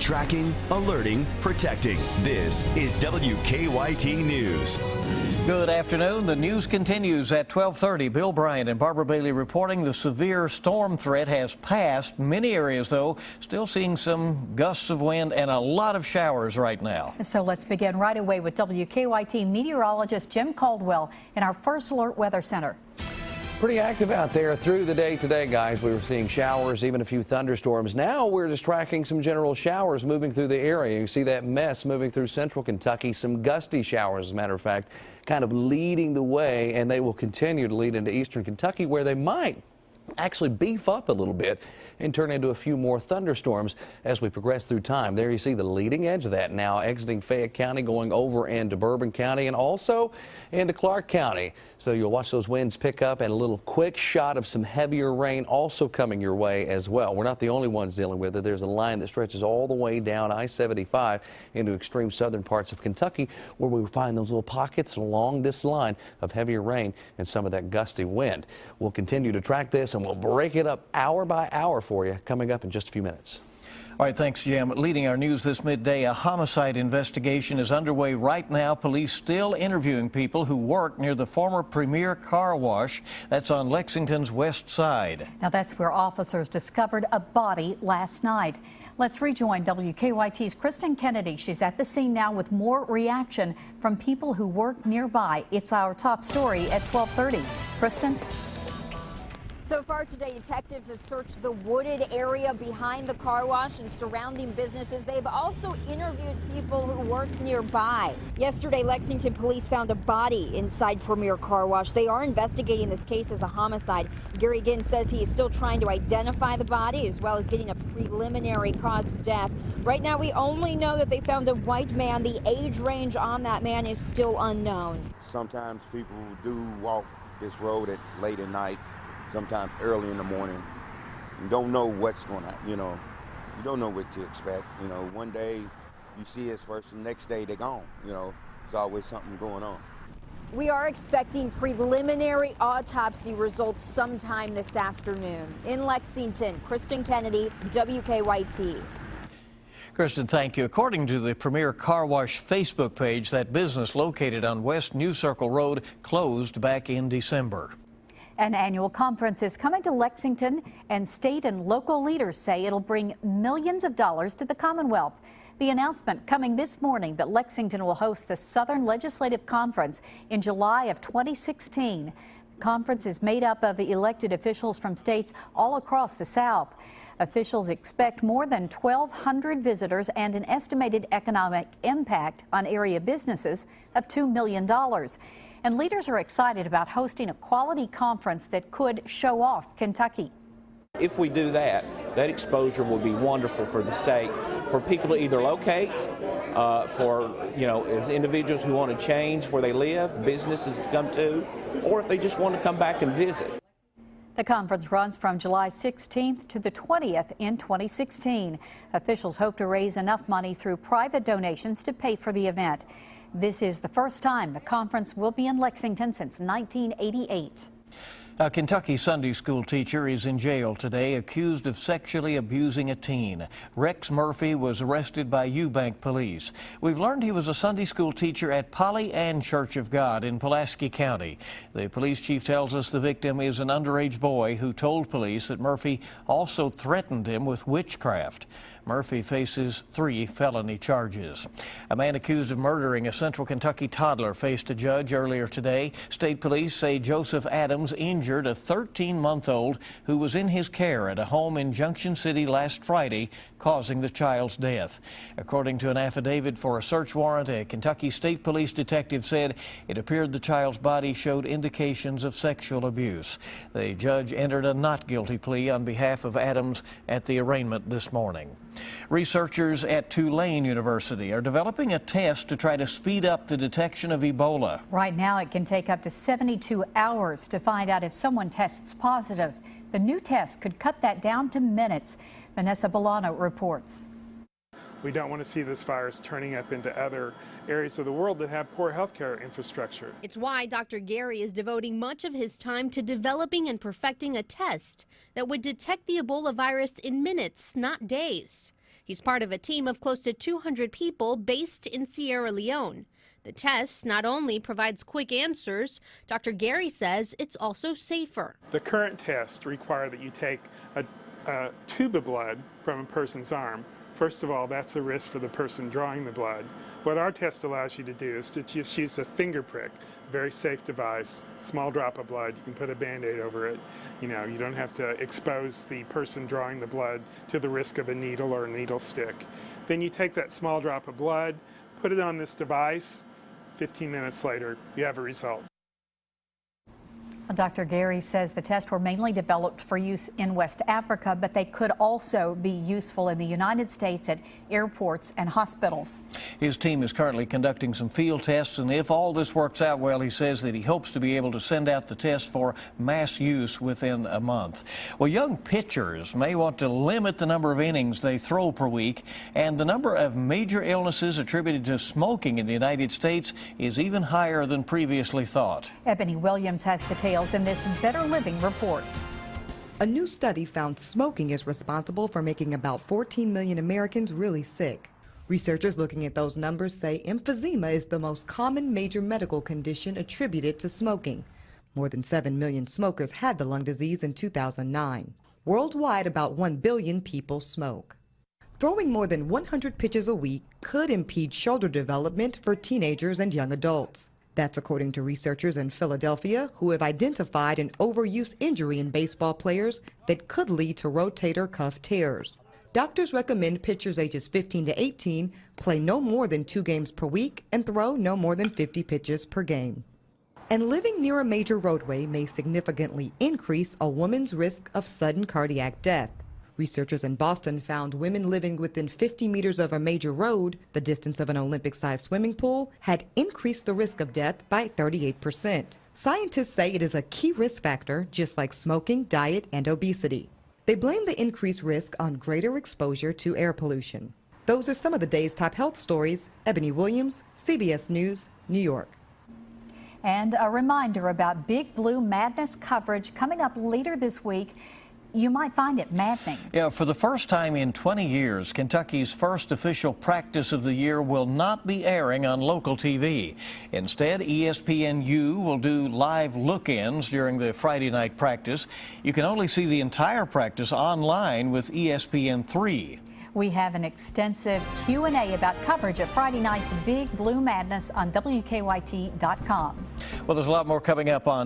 Tracking, alerting, protecting. This is WKYT News. Good afternoon. The news continues at 12:30. Bill Bryant and Barbara Bailey reporting the severe storm threat has passed. Many areas, though, still seeing some gusts of wind and a lot of showers right now. So let's begin right away with WKYT meteorologist Jim Caldwell in our First Alert Weather Center. Pretty active out there through the day today, guys. We were seeing showers, even a few thunderstorms. Now we're just tracking some general showers moving through the area. You see that mess moving through central Kentucky. Some gusty showers, as a matter of fact, kind of leading the way, and they will continue to lead into eastern Kentucky, where they might actually beef up a little bit and turn into a few more thunderstorms as we progress through time. There you see the leading edge of that now exiting Fayette County, going over into Bourbon County and also into Clark County. So you'll watch those winds pick up, and a little quick shot of some heavier rain also coming your way as well. We're not the only ones dealing with it. There's a line that stretches all the way down I-75 into extreme southern parts of Kentucky, where we find those little pockets along this line of heavier rain and some of that gusty wind. We'll continue to track this, and we'll break it up hour by hour for you coming up in just a few minutes. All right, thanks, Jim. Leading our news this midday, a homicide investigation is underway right now. Police still interviewing people who work near the former Premier Car Wash. That's on Lexington's west side. Now that's where officers discovered a body last night. Let's rejoin WKYT's Kristen Kennedy. She's at the scene now with more reaction from people who work nearby. It's our top story at 12:30. Kristen? So far today, detectives have searched the wooded area behind the car wash and surrounding businesses. They've also interviewed people who work nearby. Yesterday, Lexington police found a body inside Premier Car Wash. They are investigating this case as a homicide. Gary Ginn says he is still trying to identify the body as well as getting a preliminary cause of death. Right now, we only know that they found a white man. The age range on that man is still unknown. Sometimes people do walk this road late at night, sometimes early in the morning. You don't know what's going to, you don't know what to expect. One day you see this person, next day they're gone. There's always something going on. We are expecting preliminary autopsy results sometime this afternoon. In Lexington, Kristen Kennedy, WKYT. Kristen, thank you. According to the Premier Car Wash Facebook page, that business located on West New Circle Road closed back in December. An annual conference is coming to Lexington, and state and local leaders say it'll bring millions of dollars to the Commonwealth. The announcement coming this morning that Lexington will host the Southern Legislative Conference in July of 2016. The conference is made up of elected officials from states all across the South. Officials expect more than 1,200 visitors and an estimated economic impact on area businesses of $2 million. And leaders are excited about hosting a quality conference that could show off Kentucky. If we do that, that exposure will be wonderful for the state, for people to either locate, as individuals who want to change where they live, businesses to come to, or if they just want to come back and visit. The conference runs from July 16th to the 20th in 2016. Officials hope to raise enough money through private donations to pay for the event. This is the first time the conference will be in Lexington since 1988. A Kentucky Sunday school teacher is in jail today, accused of sexually abusing a teen. Rex Murphy was arrested by Eubank police. We've learned he was a Sunday school teacher at Polly Ann Church of God in Pulaski County. The police chief tells us the victim is an underage boy who told police that Murphy also threatened him with witchcraft. Murphy faces 3 felony charges. A man accused of murdering a Central Kentucky toddler faced a judge earlier today. State police say Joseph Adams injured a 13-month-old who was in his care at a home in Junction City last Friday, causing the child's death. According to an affidavit for a search warrant, a Kentucky State Police detective said it appeared the child's body showed indications of sexual abuse. The judge entered a not guilty plea on behalf of Adams at the arraignment this morning. Researchers at Tulane University are developing a test to try to speed up the detection of Ebola. Right now, it can take up to 72 hours to find out if someone tests positive. The new test could cut that down to minutes. Vanessa Bolano reports. We don't want to see this virus turning up into other areas of the world that have poor healthcare infrastructure. It's why Dr. Gary is devoting much of his time to developing and perfecting a test that would detect the Ebola virus in minutes, not days. He's part of a team of close to 200 people based in Sierra Leone. The test not only provides quick answers, Dr. Gary says it's also safer. The current tests require that you take a tube of blood from a person's arm. First of all, that's a risk for the person drawing the blood. What our test allows you to do is to just use a finger prick, very safe device, small drop of blood. You can put a Band-Aid over it. You don't have to expose the person drawing the blood to the risk of a needle or a needle stick. Then you take that small drop of blood, put it on this device. 15 minutes later, you have a result. Dr. Gary says the tests were mainly developed for use in West Africa, but they could also be useful in the United States at airports and hospitals. His team is currently conducting some field tests, and if all this works out well, he says that he hopes to be able to send out the test for mass use within a month. Well, young pitchers may want to limit the number of innings they throw per week, and the number of major illnesses attributed to smoking in the United States is even higher than previously thought. Ebony Williams has details in this Better Living report. A new study found smoking is responsible for making about 14 million Americans really sick. Researchers looking at those numbers say emphysema is the most common major medical condition attributed to smoking. More than 7 million smokers had the lung disease in 2009. Worldwide, about 1 billion people smoke. Throwing more than 100 pitches a week could impede shoulder development for teenagers and young adults. That's according to researchers in Philadelphia who have identified an overuse injury in baseball players that could lead to rotator cuff tears. Doctors recommend pitchers ages 15 to 18 play no more than 2 games per week and throw no more than 50 pitches per game. And living near a major roadway may significantly increase a woman's risk of sudden cardiac death. Researchers in Boston found women living within 50 meters of a major road, the distance of an Olympic-sized swimming pool, had increased the risk of death by 38%. Scientists say it is a key risk factor, just like smoking, diet, and obesity. They blame the increased risk on greater exposure to air pollution. Those are some of the day's top health stories. Ebony Williams, CBS News, New York. And a reminder about Big Blue Madness coverage coming up later this week. You might find it maddening. Yeah, for the first time in 20 years, Kentucky's first official practice of the year will not be airing on local TV. Instead, ESPNU will do live look-ins during the Friday night practice. You can only see the entire practice online with ESPN3. We have an extensive Q&A about coverage of Friday night's Big Blue Madness on WKYT.com. Well, there's a lot more coming up on